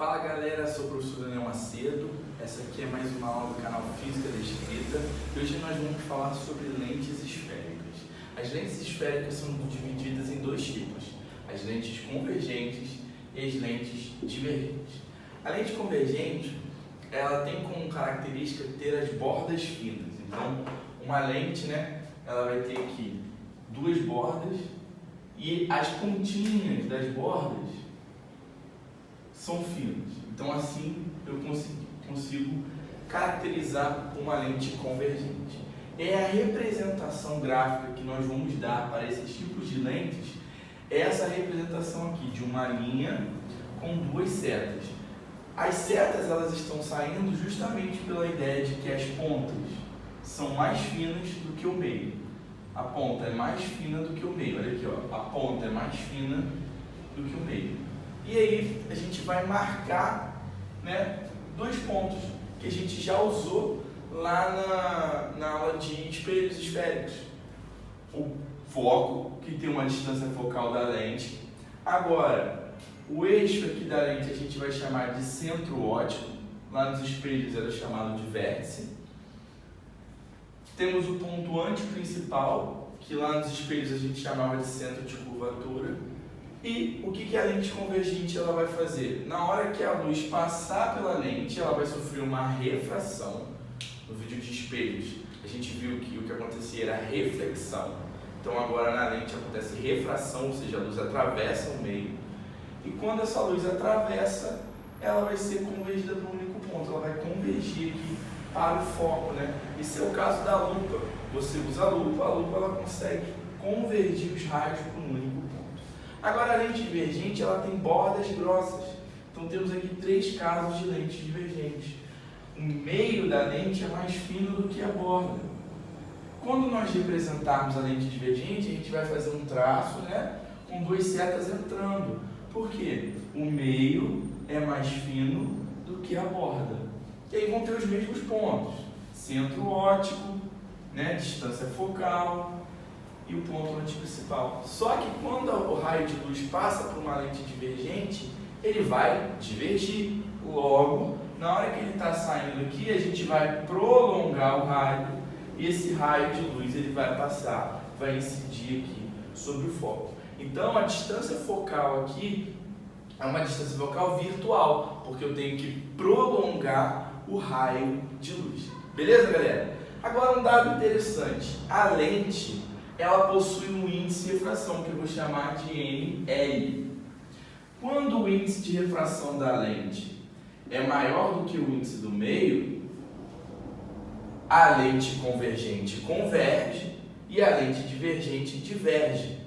Fala galera, sou o professor Daniel Macedo, essa aqui é mais uma aula do canal Física da Escrita e hoje nós vamos falar sobre lentes esféricas. As lentes esféricas são divididas em dois tipos, as lentes convergentes e as lentes divergentes. A lente convergente, ela tem como característica ter as bordas finas, então uma lente, ela vai ter aqui duas bordas e as pontinhas das bordas são finas. Então assim eu consigo caracterizar uma lente convergente. É a representação gráfica que nós vamos dar para esses tipos de lentes, é essa representação aqui de uma linha com duas setas. As setas elas estão saindo justamente pela ideia de que as pontas são mais finas do que o meio. A ponta é mais fina do que o meio. Olha aqui, ó. A ponta é mais fina do que o meio. E aí a gente vai marcar, dois pontos que a gente já usou lá na aula de espelhos esféricos. O foco, que tem uma distância focal da lente. Agora, o eixo aqui da lente a gente vai chamar de centro óptico. Lá nos espelhos era chamado de vértice. Temos o ponto antiprincipal, que lá nos espelhos a gente chamava de centro de curvatura. E o que a lente convergente ela vai fazer? Na hora que a luz passar pela lente, ela vai sofrer uma refração. No vídeo de espelhos, a gente viu que o que acontecia era reflexão. Então agora na lente acontece refração, ou seja, a luz atravessa o meio. E quando essa luz atravessa, ela vai ser convergida para um único ponto. Ela vai convergir aqui para o foco, Esse é o caso da lupa. Você usa a lupa ela consegue convergir os raios para um único ponto. Agora a lente divergente, ela tem bordas grossas. Então temos aqui três casos de lentes divergentes. O meio da lente é mais fino do que a borda. Quando nós representarmos a lente divergente, a gente vai fazer um traço, com duas setas entrando. Por quê? O meio é mais fino do que a borda. E aí vão ter os mesmos pontos. Centro óptico, distância focal e o ponto antiprincipal. Só que quando o raio de luz passa por uma lente divergente, ele vai divergir. Logo, na hora que ele está saindo aqui, a gente vai prolongar o raio e esse raio de luz ele vai passar, vai incidir aqui sobre o foco. Então, a distância focal aqui é uma distância focal virtual, porque eu tenho que prolongar o raio de luz. Beleza, galera? Agora, um dado interessante. A lente ela possui um índice de refração, que eu vou chamar de NL. Quando o índice de refração da lente é maior do que o índice do meio, a lente convergente converge e a lente divergente diverge.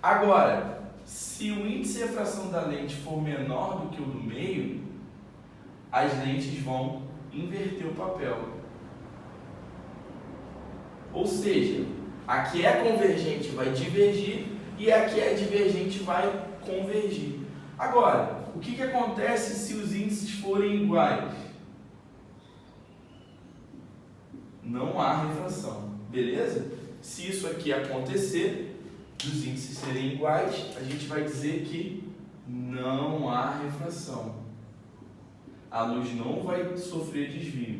Agora, se o índice de refração da lente for menor do que o do meio, as lentes vão inverter o papel. Ou seja, a que é convergente vai divergir e a que é divergente vai convergir. Agora, o que acontece se os índices forem iguais? Não há refração, beleza? Se isso aqui acontecer, os índices serem iguais, a gente vai dizer que não há refração. A luz não vai sofrer desvio,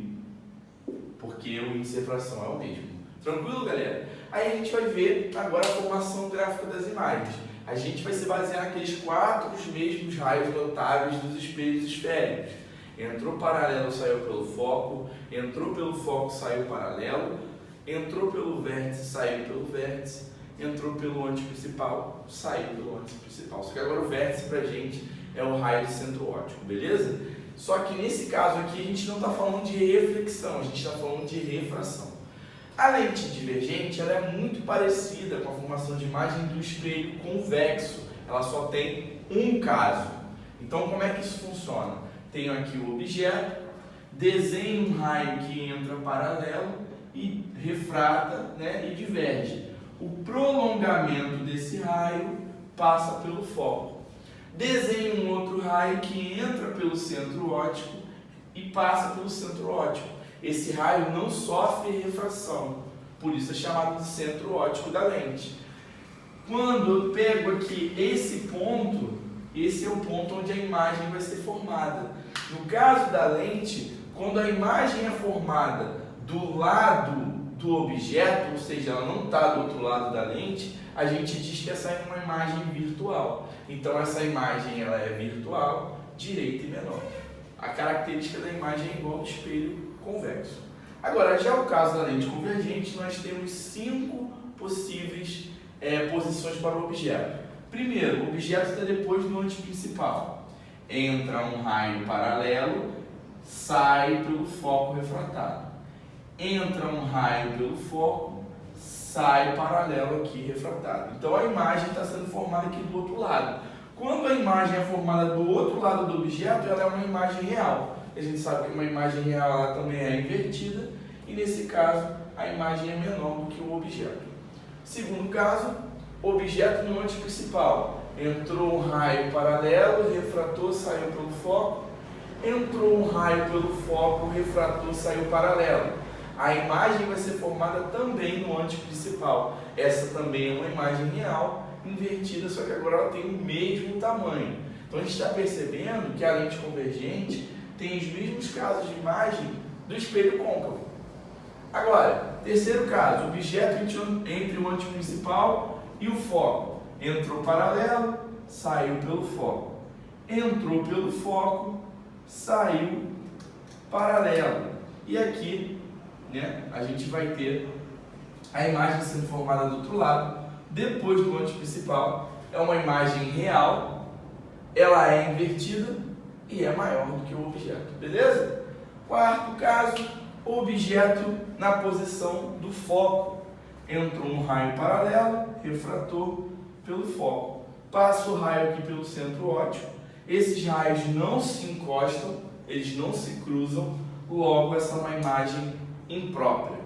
porque o índice de refração é o mesmo. Tranquilo, galera? Aí a gente vai ver agora a formação gráfica das imagens. A gente vai se basear naqueles quatro mesmos raios notáveis dos espelhos esféricos. Entrou paralelo, saiu pelo foco. Entrou pelo foco, saiu paralelo. Entrou pelo vértice, saiu pelo vértice. Entrou pelo antiprincipal, saiu pelo antiprincipal. Só que agora o vértice pra gente é o raio de centro óptico, beleza? Só que nesse caso aqui a gente não está falando de reflexão, a gente está falando de refração. A lente divergente ela é muito parecida com a formação de imagem do espelho convexo. Ela só tem um caso. Então, como é que isso funciona? Tenho aqui o objeto, desenho um raio que entra paralelo e refrata, e diverge. O prolongamento desse raio passa pelo foco. Desenho um outro raio que entra pelo centro óptico e passa pelo centro óptico. Esse raio não sofre refração, por isso é chamado de centro óptico da lente. Quando eu pego aqui esse ponto esse é o ponto onde a imagem vai ser formada. No caso da lente, quando a imagem é formada do lado do objeto, ou seja, ela não está do outro lado da lente, a gente diz que essa é uma imagem virtual. Então essa imagem ela é virtual, direita e menor. A característica da imagem é igual ao espelho convexo. Agora, já o caso da lente convergente, nós temos 5 possíveis posições para o objeto. Primeiro, o objeto está depois do antiprincipal. Entra um raio paralelo, sai pelo foco refratado. Entra um raio pelo foco, sai paralelo aqui refratado. Então a imagem está sendo formada aqui do outro lado. Quando a imagem é formada do outro lado do objeto, ela é uma imagem real. A gente sabe que uma imagem real ela também é invertida e nesse caso a imagem é menor do que o objeto. Segundo caso, objeto no antiprincipal. Entrou um raio paralelo, refratou, saiu pelo foco. Entrou um raio pelo foco, refratou, saiu paralelo. A imagem vai ser formada também no antiprincipal. Essa também é uma imagem real, invertida, só que agora ela tem o mesmo tamanho. Então a gente está percebendo que a lente convergente tem os mesmos casos de imagem do espelho côncavo. Agora, terceiro caso, objeto entre o antiprincipal e o foco. Entrou paralelo, saiu pelo foco. Entrou pelo foco, saiu paralelo. E aqui, a gente vai ter a imagem sendo formada do outro lado, depois do antiprincipal. É uma imagem real, ela é invertida e é maior do que o objeto, beleza? Quarto caso, objeto na posição do foco. Entrou um raio paralelo, refratou pelo foco. Passa o raio aqui pelo centro óptico. Esses raios não se encostam, eles não se cruzam, logo essa é uma imagem imprópria.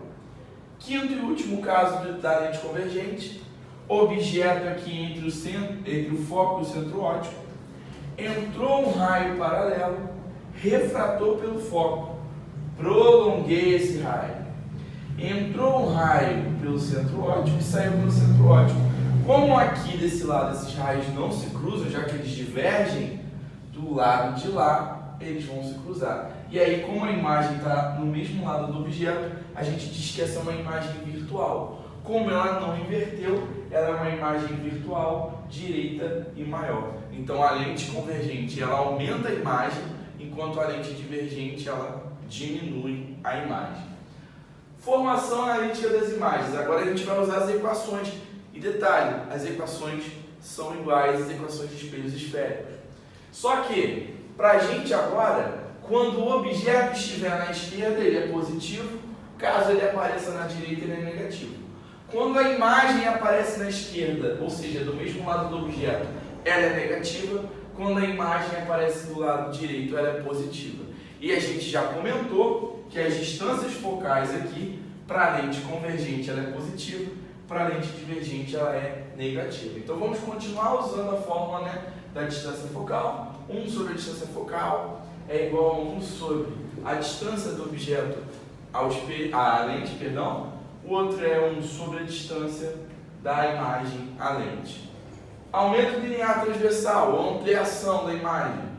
Quinto e último caso da lente convergente, objeto aqui entre o foco e o centro óptico. Entrou um raio paralelo, refratou pelo foco. Prolonguei esse raio. Entrou um raio pelo centro óptico e saiu pelo centro óptico. Como aqui desse lado esses raios não se cruzam, já que eles divergem, do lado de lá eles vão se cruzar. E aí, como a imagem está no mesmo lado do objeto, a gente diz que essa é uma imagem virtual. Como ela não inverteu, ela é uma imagem virtual, direita e maior. Então a lente convergente ela aumenta a imagem, enquanto a lente divergente ela diminui a imagem. Formação analítica das imagens. Agora a gente vai usar as equações. E detalhe, as equações são iguais às equações de espelhos esféricos. Só que, para a gente agora, quando o objeto estiver na esquerda, ele é positivo. Caso ele apareça na direita, ele é negativo. Quando a imagem aparece na esquerda, ou seja, do mesmo lado do objeto, ela é negativa. Quando a imagem aparece do lado direito, ela é positiva. E a gente já comentou que as distâncias focais aqui, para a lente convergente, ela é positiva, para a lente divergente, ela é negativa. Então vamos continuar usando a fórmula da distância focal. 1 sobre a distância focal é igual a 1 sobre a distância do objeto à lente, o outro é 1 sobre a distância da imagem à lente. Aumento linear transversal, ampliação da imagem.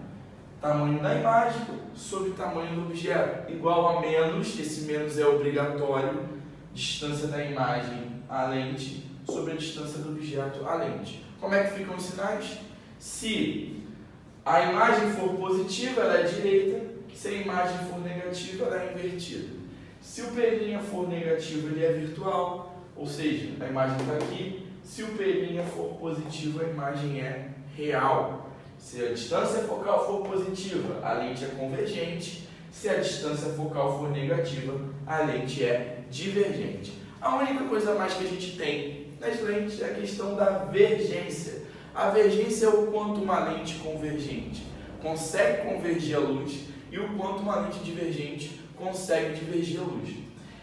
Tamanho da imagem sobre tamanho do objeto, igual a menos, esse menos é obrigatório, distância da imagem à lente sobre a distância do objeto à lente. Como é que ficam os sinais? Se a imagem for positiva, ela é direita, se a imagem for negativa, ela é invertida. Se o P' for negativo, ele é virtual, ou seja, a imagem está aqui. Se o P' for positivo, a imagem é real. Se a distância focal for positiva, a lente é convergente. Se a distância focal for negativa, a lente é divergente. A única coisa a mais que a gente tem nas lentes é a questão da vergência. A vergência é o quanto uma lente convergente consegue convergir a luz e o quanto uma lente divergente consegue divergir a luz.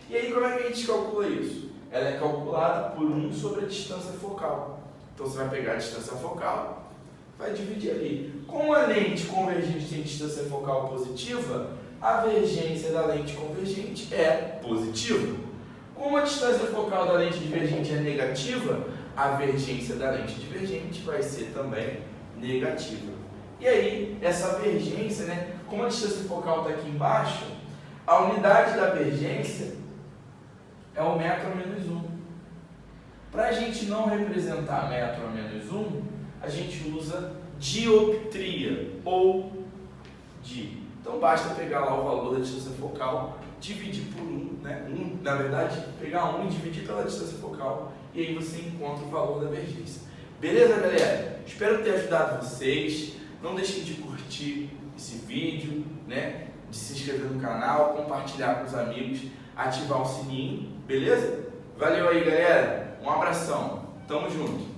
E aí, como é que a gente calcula isso? Ela é calculada por 1 sobre a distância focal. Então, você vai pegar a distância focal, vai dividir ali. Como a lente convergente tem distância focal positiva, a vergência da lente convergente é positiva. Como a distância focal da lente divergente é negativa, a vergência da lente divergente vai ser também negativa. E aí, essa vergência, né, como a distância focal está aqui embaixo, a unidade da vergência é o metro a menos 1. Para a gente não representar metro a menos 1, a gente usa dioptria, ou di. Então basta pegar lá o valor da distância focal, dividir por 1, né? Na verdade, pegar 1 e dividir pela distância focal, e aí você encontra o valor da vergência. Beleza, galera? Espero ter ajudado vocês. Não deixem de curtir esse vídeo, né? De se inscrever no canal, compartilhar com os amigos, ativar o sininho, beleza? Valeu aí, galera. Um abração. Tamo junto.